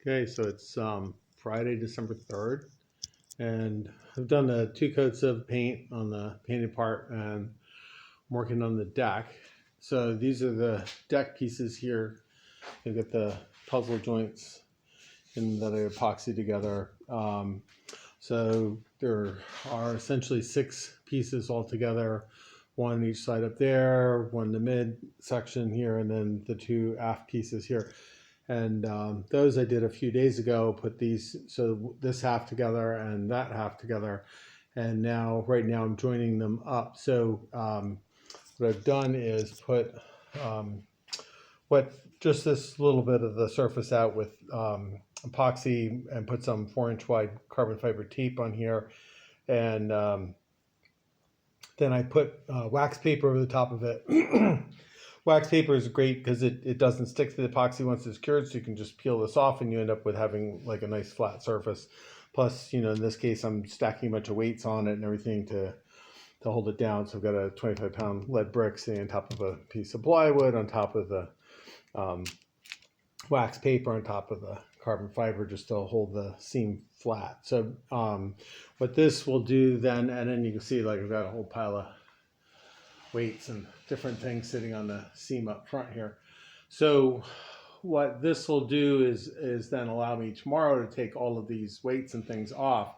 Okay, so it's Friday, December 3rd, and I've done the 2 coats of paint on the painted part, and I'm working on the deck. So these are the deck pieces here. You've got the puzzle joints and that I epoxy together. So there are essentially 6 pieces all together, one on each side up there, one in the mid section here, and then the 2 aft pieces here. And those I did a few days ago, put these, so this half together and that half together. And now, right now I'm joining them up. So what I've done is put just this little bit of the surface out with epoxy and put some 4-inch wide carbon fiber tape on here. And then I put wax paper over the top of it. Wax paper is great because it doesn't stick to the epoxy once it's cured, so you can just peel this off and you end up with having like a nice flat surface. Plus, in this case, I'm stacking a bunch of weights on it and everything to hold it down. So I've got a 25-pound lead brick sitting on top of a piece of plywood, on top of the wax paper, on top of the carbon fiber, just to hold the seam flat. So what this will do then, and then you can see like I've got a whole pile of weights and different things sitting on the seam up front here. So what this will do is then allow me tomorrow to take all of these weights and things off,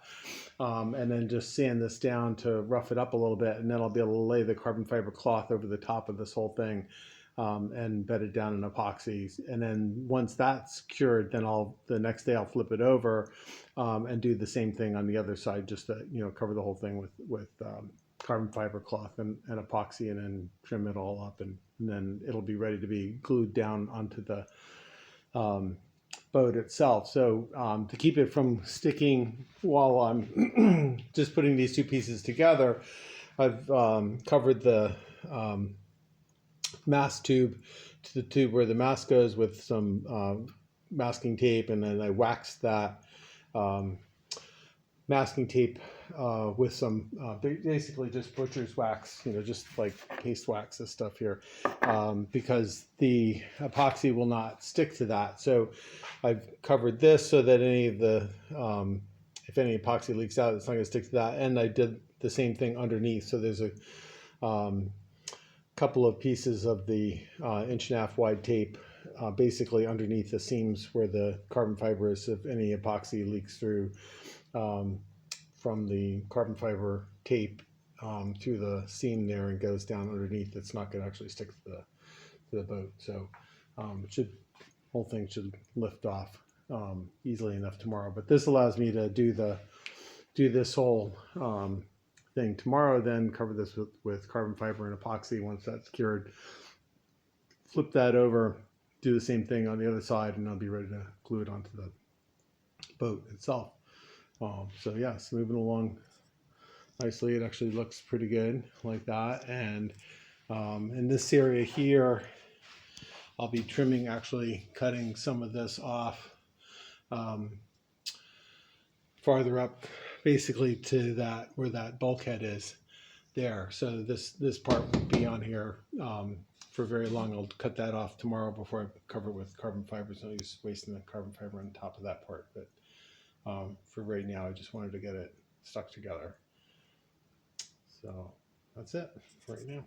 and then just sand this down to rough it up a little bit, and then I'll be able to lay the carbon fiber cloth over the top of this whole thing, and bed it down in epoxy. And then once that's cured, then the next day I'll flip it over and do the same thing on the other side, just to cover the whole thing with carbon fiber cloth and epoxy, and then trim it all up, and then it'll be ready to be glued down onto the boat itself. So to keep it from sticking while I'm just putting these 2 pieces together, I've covered the mask tube to the tube where the mask goes with some masking tape, and then I waxed that masking tape with some basically just butcher's wax, just like paste wax, this stuff here, because the epoxy will not stick to that. So I've covered this so that any of the if any epoxy leaks out, it's not going to stick to that. And I did the same thing underneath. So there's a couple of pieces of the 1.5-inch wide tape basically underneath the seams where the carbon fiber is, if any epoxy leaks through from the carbon fiber tape through the seam there and goes down underneath, it's not going to actually stick to the boat. So whole thing should lift off easily enough tomorrow. But this allows me to do this whole thing tomorrow, then cover this with carbon fiber and epoxy once that's cured. Flip that over, do the same thing on the other side, and I'll be ready to glue it onto the boat itself. So yes, moving along nicely. It actually looks pretty good like that. And in this area here, I'll be trimming, actually cutting some of this off farther up, basically to that where that bulkhead is there. So this part will be on here for very long. I'll cut that off tomorrow before I cover it with carbon fiber, so I'm just wasting the carbon fiber on top of that part. But for right now, I just wanted to get it stuck together. So that's it for right now.